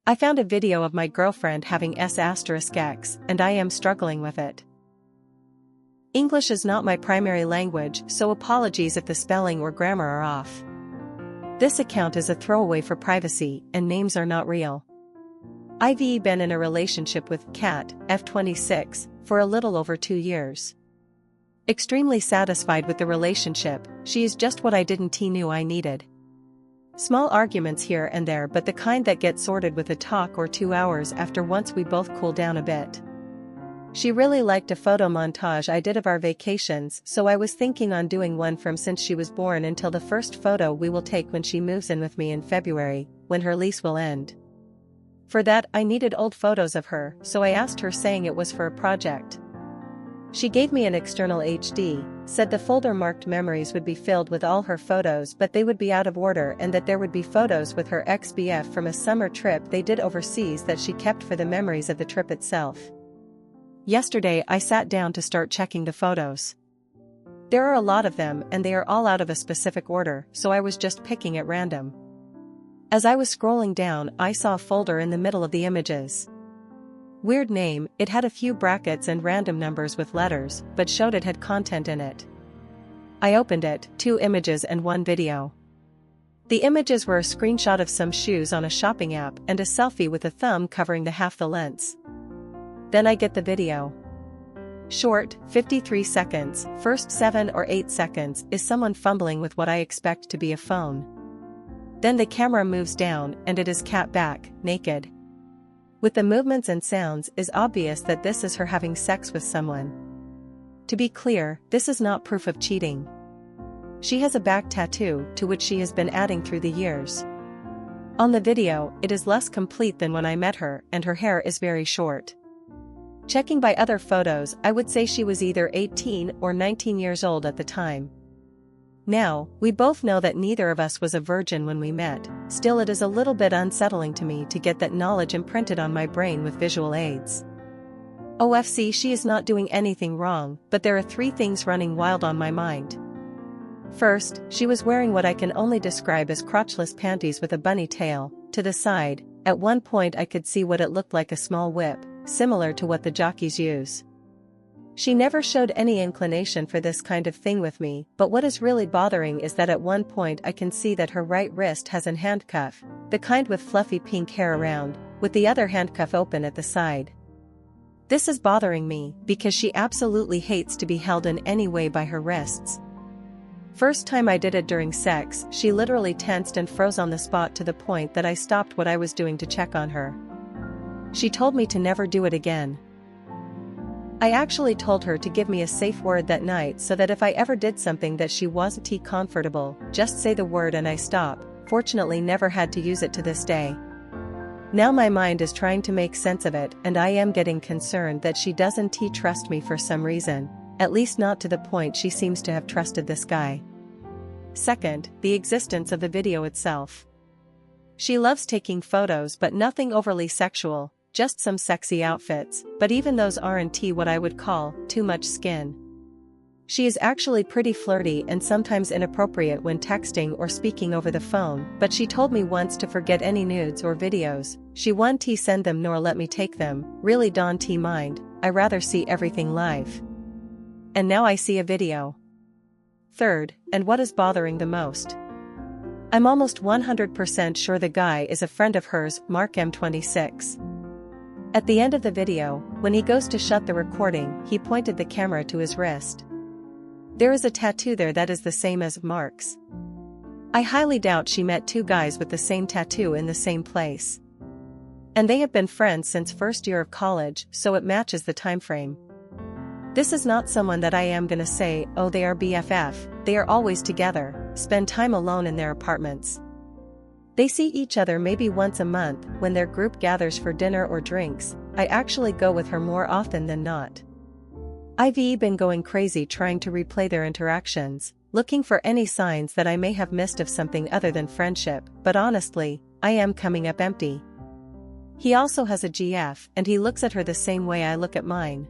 I found a video of my girlfriend having S**X, and I am struggling with it. English is not my primary language, so apologies if the spelling or grammar are off. This account is a throwaway for privacy, and names are not real. I've been in a relationship with Kat, F26, for a little over 2 years. Extremely satisfied with the relationship, she is just what I didn't knew I needed. Small arguments here and there, but the kind that get sorted with a talk or 2 hours after once we both cool down a bit. She really liked a photo montage I did of our vacations, so I was thinking on doing one from since she was born until the first photo we will take when she moves in with me in February, when her lease will end. For that I needed old photos of her, so I asked her, saying it was for a project. She gave me an external HD, said the folder marked memories would be filled with all her photos but they would be out of order, and that there would be photos with her ex-BF from a summer trip they did overseas that she kept for the memories of the trip itself. Yesterday I sat down to start checking the photos. There are a lot of them and they are all out of a specific order, so I was just picking at random. As I was scrolling down, I saw a folder in the middle of the images. Weird name, it had a few brackets and random numbers with letters, but showed it had content in it. I opened it, 2 images and 1 video. The images were a screenshot of some shoes on a shopping app and a selfie with a thumb covering the half the lengths. Then I get the video. Short, 53 seconds, first 7 or 8 seconds is someone fumbling with what I expect to be a phone. Then the camera moves down and it is Kat back, naked. With the movements and sounds, is obvious that this is her having sex with someone. To be clear, this is not proof of cheating. She has a back tattoo, to which she has been adding through the years. On the video, it is less complete than when I met her, and her hair is very short. Checking by other photos, I would say she was either 18 or 19 years old at the time. Now, we both know that neither of us was a virgin when we met, still it is a little bit unsettling to me to get that knowledge imprinted on my brain with visual aids. OFC, she is not doing anything wrong, but there are 3 things running wild on my mind. First, she was wearing what I can only describe as crotchless panties with a bunny tail, to the side. At one point I could see what it looked like, a small whip, similar to what the jockeys use. She never showed any inclination for this kind of thing with me, but what is really bothering is that at one point I can see that her right wrist has an handcuff, the kind with fluffy pink hair around, with the other handcuff open at the side. This is bothering me, because she absolutely hates to be held in any way by her wrists. First time I did it during sex, she literally tensed and froze on the spot to the point that I stopped what I was doing to check on her. She told me to never do it again. I actually told her to give me a safe word that night so that if I ever did something that she wasn't comfortable, just say the word and I stop. Fortunately never had to use it to this day. Now my mind is trying to make sense of it, and I am getting concerned that she doesn't trust me for some reason, at least not to the point she seems to have trusted this guy. Second, the existence of the video itself. She loves taking photos but nothing overly sexual, just some sexy outfits, but even those aren't what I would call too much skin. She is actually pretty flirty and sometimes inappropriate when texting or speaking over the phone, but she told me once to forget any nudes or videos. She won't send them nor let me take them. Really don't mind, I rather see everything live. And now I see a video. Third, and what is bothering the most. I'm almost 100% sure the guy is a friend of hers, Mark M26. At the end of the video, when he goes to shut the recording, he pointed the camera to his wrist. There is a tattoo there that is the same as Mark's. I highly doubt she met 2 guys with the same tattoo in the same place. And they have been friends since first year of college, so it matches the time frame. This is not someone that I am gonna say, oh they are BFF, they are always together, spend time alone in their apartments. They see each other maybe once a month when their group gathers for dinner or drinks. I actually go with her more often than not. I've been going crazy trying to replay their interactions, looking for any signs that I may have missed of something other than friendship, but honestly, I am coming up empty. He also has a GF and he looks at her the same way I look at mine.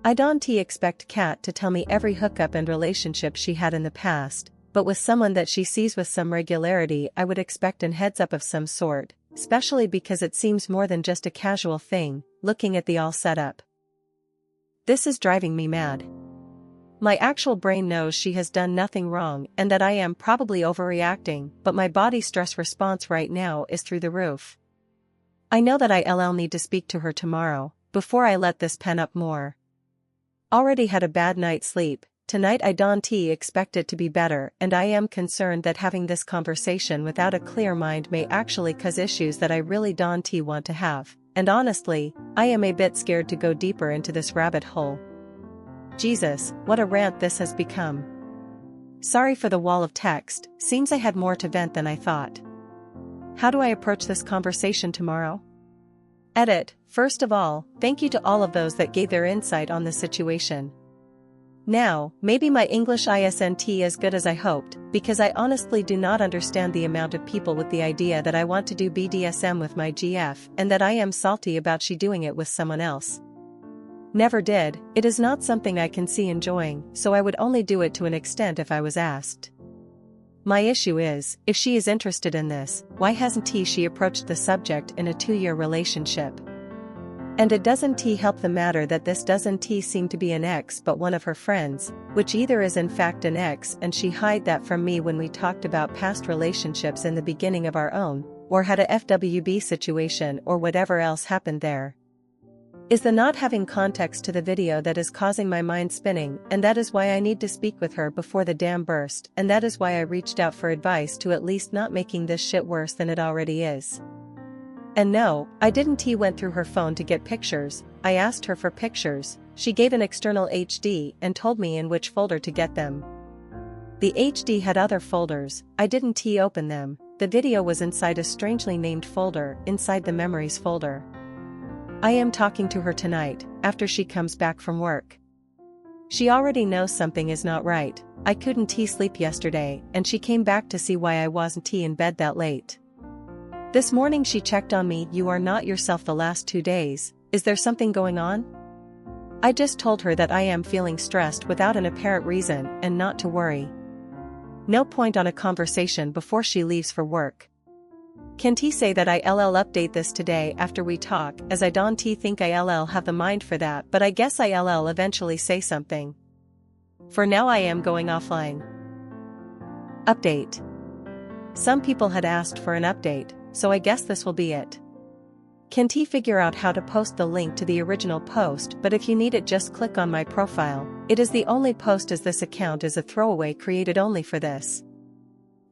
I don't expect Kat to tell me every hookup and relationship she had in the past, but with someone that she sees with some regularity I would expect an heads up of some sort, especially because it seems more than just a casual thing, looking at the all setup. This is driving me mad. My actual brain knows she has done nothing wrong and that I am probably overreacting, but my body stress response right now is through the roof. I know that I'll need to speak to her tomorrow, before I let this pen up more. Already had a bad night's sleep, tonight I don't expect it to be better, and I am concerned that having this conversation without a clear mind may actually cause issues that I really don't want to have, and honestly, I am a bit scared to go deeper into this rabbit hole. Jesus, what a rant this has become. Sorry for the wall of text, seems I had more to vent than I thought. How do I approach this conversation tomorrow? Edit. First of all, thank you to all of those that gave their insight on the situation. Now, maybe my English isn't as good as I hoped, because I honestly do not understand the amount of people with the idea that I want to do BDSM with my GF and that I am salty about she doing it with someone else. Never did, it is not something I can see enjoying, so I would only do it to an extent if I was asked. My issue is, if she is interested in this, why hasn't she approached the subject in a 2-year relationship? And it doesn't help the matter that this doesn't seem to be an ex but one of her friends, which either is in fact an ex and she hid that from me when we talked about past relationships in the beginning of our own, or had a FWB situation or whatever else happened there. Is the not having context to the video that is causing my mind spinning, and that is why I need to speak with her before the dam burst, and that is why I reached out for advice to at least not making this shit worse than it already is. And no, I didn't went through her phone to get pictures, I asked her for pictures, she gave an external HD and told me in which folder to get them. The HD had other folders, I didn't open them, the video was inside a strangely named folder, inside the memories folder. I am talking to her tonight, after she comes back from work. She already knows something is not right, I couldn't sleep yesterday, and she came back to see why I wasn't in bed that late. This morning she checked on me. You are not yourself the last 2 days, is there something going on? I just told her that I am feeling stressed without an apparent reason and not to worry. No point on a conversation before she leaves for work. Can't say that I'll update this today after we talk, as I don't think I'll have the mind for that, but I guess I'll eventually say something. For now I am going offline. Update. Some people had asked for an update, so I guess this will be it. Can't figure out how to post the link to the original post, but if you need it just click on my profile, it is the only post as this account is a throwaway created only for this.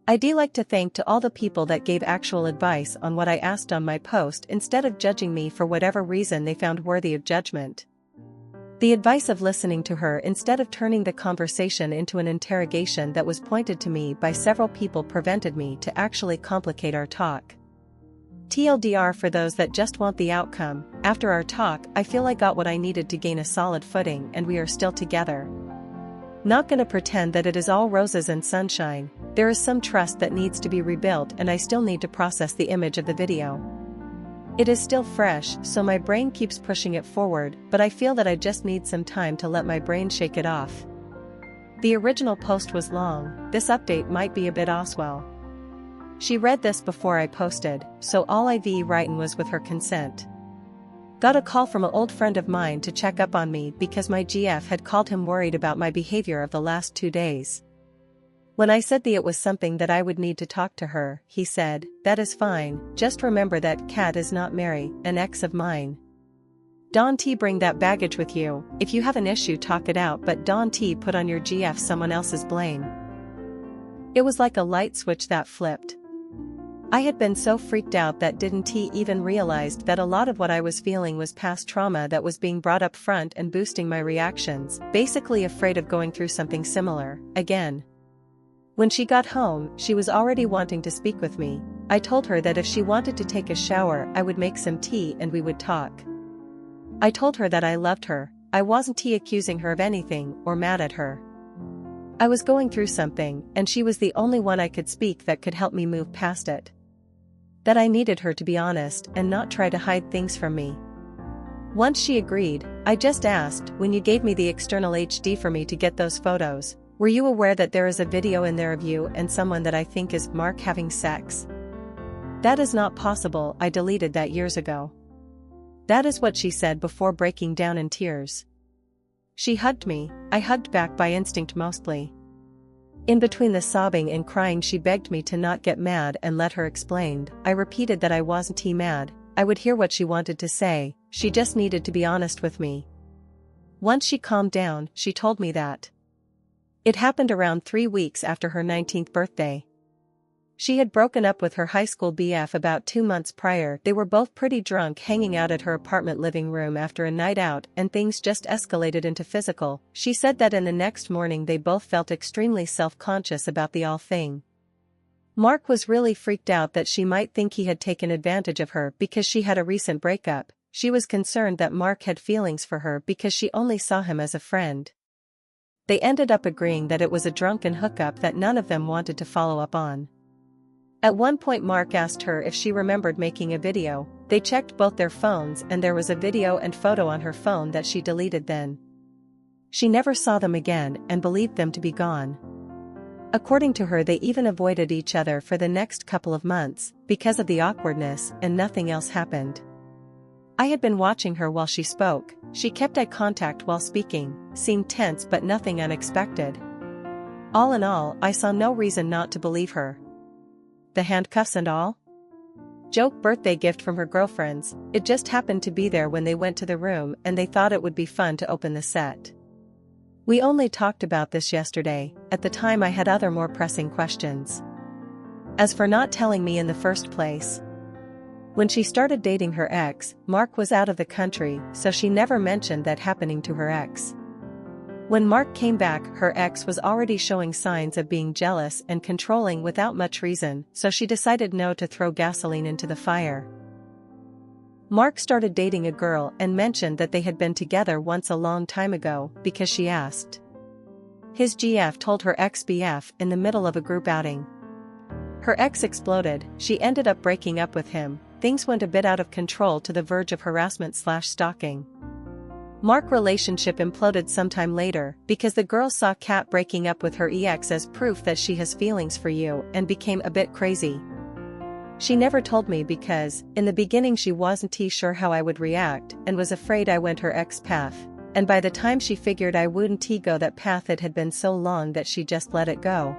I'd like to thank to all the people that gave actual advice on what I asked on my post instead of judging me for whatever reason they found worthy of judgment. The advice of listening to her instead of turning the conversation into an interrogation that was pointed to me by several people prevented me to actually complicate our talk. TLDR for those that just want the outcome, after our talk I feel I got what I needed to gain a solid footing and we are still together. Not gonna pretend that it is all roses and sunshine, there is some trust that needs to be rebuilt and I still need to process the image of the video. It is still fresh, so my brain keeps pushing it forward, but I feel that I just need some time to let my brain shake it off. The original post was long, this update might be a bit Oswell. She read this before I posted, so all I've written was with her consent. Got a call from an old friend of mine to check up on me because my GF had called him worried about my behavior of the last 2 days. When I said it was something that I would need to talk to her, he said, "That is fine, just remember that Kat is not Mary, an ex of mine. Don't bring that baggage with you, if you have an issue talk it out but don't put on your GF someone else's blame." It was like a light switch that flipped. I had been so freaked out that didn't even realized that a lot of what I was feeling was past trauma that was being brought up front and boosting my reactions, basically afraid of going through something similar, again. When she got home, she was already wanting to speak with me. I told her that if she wanted to take a shower I would make some tea and we would talk. I told her that I loved her, I wasn't accusing her of anything or mad at her. I was going through something, and she was the only one I could speak that could help me move past it. That I needed her to be honest and not try to hide things from me. Once she agreed, I just asked, when you gave me the external HD for me to get those photos, were you aware that there is a video in there of you and someone that I think is Mark having sex? That is not possible, I deleted that years ago. That is what she said before breaking down in tears. She hugged me, I hugged back by instinct mostly. In between the sobbing and crying she begged me to not get mad and let her explain. I repeated that I wasn't mad, I would hear what she wanted to say, she just needed to be honest with me. Once she calmed down, she told me that it happened around 3 weeks after her 19th birthday. She had broken up with her high school BF about 2 months prior. They were both pretty drunk hanging out at her apartment living room after a night out and things just escalated into physical. She said that in the next morning they both felt extremely self-conscious about the all thing. Mark was really freaked out that she might think he had taken advantage of her because she had a recent breakup. She was concerned that Mark had feelings for her because she only saw him as a friend. They ended up agreeing that it was a drunken hookup that none of them wanted to follow up on. At one point Mark asked her if she remembered making a video. They checked both their phones and there was a video and photo on her phone that she deleted then. She never saw them again and believed them to be gone. According to her, they even avoided each other for the next couple of months because of the awkwardness, and nothing else happened. I had been watching her while she spoke. She kept eye contact while speaking, seemed tense but nothing unexpected. All in all, I saw no reason not to believe her. The handcuffs and all? Joke birthday gift from her girlfriends. It just happened to be there when they went to the room and they thought it would be fun to open the set. We only talked about this yesterday. At the time I had other more pressing questions. As for not telling me in the first place. When she started dating her ex, Mark was out of the country, so she never mentioned that happening to her ex. When Mark came back, her ex was already showing signs of being jealous and controlling without much reason, so she decided no to throw gasoline into the fire. Mark started dating a girl and mentioned that they had been together once a long time ago because she asked. His GF told her ex-BF in the middle of a group outing. Her ex exploded, she ended up breaking up with him. Things went a bit out of control to the verge of harassment/stalking. Mark relationship imploded sometime later because the girl saw Kat breaking up with her ex as proof that she has feelings for you and became a bit crazy. She never told me because, in the beginning she wasn't sure how I would react and was afraid I went her ex path, and by the time she figured I wouldn't go that path it had been so long that she just let it go.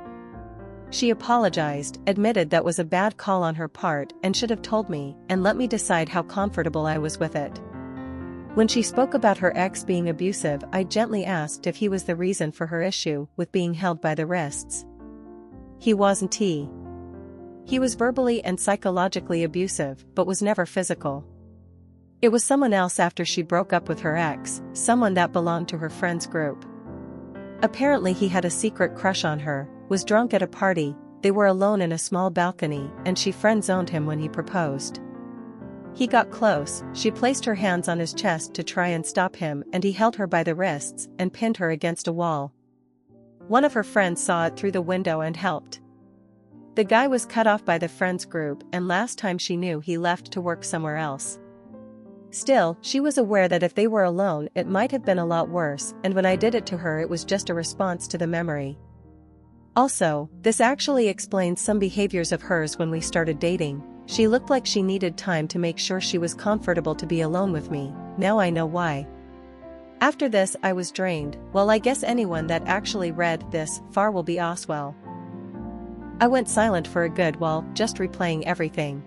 She apologized, admitted that was a bad call on her part and should have told me, and let me decide how comfortable I was with it. When she spoke about her ex being abusive, I gently asked if he was the reason for her issue with being held by the wrists. He wasn't. He was verbally and psychologically abusive, but was never physical. It was someone else after she broke up with her ex, someone that belonged to her friend's group. Apparently he had a secret crush on her, was drunk at a party, they were alone in a small balcony, and she friend-zoned him when he proposed. He got close, she placed her hands on his chest to try and stop him and he held her by the wrists and pinned her against a wall. One of her friends saw it through the window and helped. The guy was cut off by the friends group and last time she knew he left to work somewhere else. Still, she was aware that if they were alone it might have been a lot worse, and when I did it to her it was just a response to the memory. Also, this actually explains some behaviors of hers when we started dating. She looked like she needed time to make sure she was comfortable to be alone with me. Now I know why. After this I was drained. Well, I guess anyone that actually read this far will be Oswell. I went silent for a good while, just replaying everything.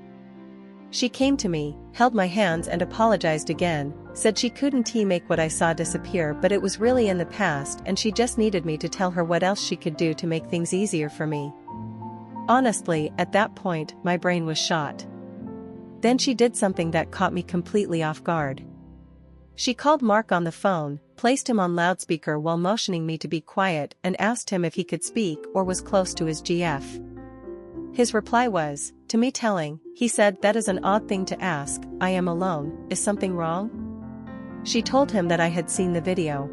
She came to me, held my hands and apologized again, said she couldn't make what I saw disappear but it was really in the past and she just needed me to tell her what else she could do to make things easier for me. Honestly, at that point, my brain was shot. Then she did something that caught me completely off guard. She called Mark on the phone, placed him on loudspeaker while motioning me to be quiet and asked him if he could speak or was close to his GF. His reply was, to me telling, he said, "That is an odd thing to ask, I am alone, is something wrong?" She told him that I had seen the video.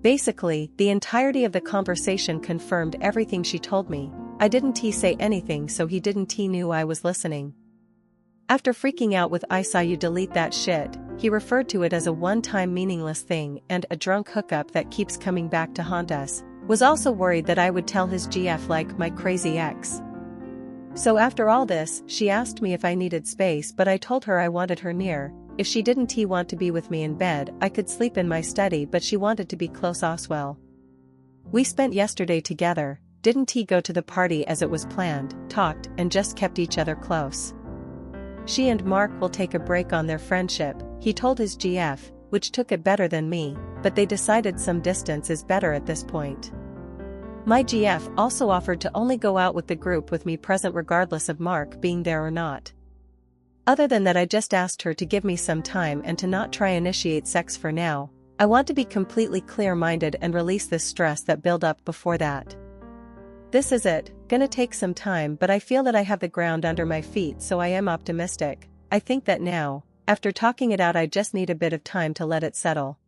Basically, the entirety of the conversation confirmed everything she told me. I didn't say anything so he didn't knew I was listening. After freaking out with "I saw you delete that shit," he referred to it as a one-time meaningless thing and a drunk hookup that keeps coming back to haunt us, was also worried that I would tell his GF like my crazy ex. So after all this, she asked me if I needed space, but I told her I wanted her near. If she didn't want to be with me in bed, I could sleep in my study, but she wanted to be close Oswell. We spent yesterday together, didn't go to the party as it was planned, talked, and just kept each other close. She and Mark will take a break on their friendship, he told his GF, which took it better than me, but they decided some distance is better at this point. My GF also offered to only go out with the group with me present regardless of Mark being there or not. Other than that, I just asked her to give me some time and to not try initiate sex for now. I want to be completely clear-minded and release this stress that built up before that. This is it, gonna take some time, but I feel that I have the ground under my feet, so I am optimistic. I think that now, after talking it out, I just need a bit of time to let it settle.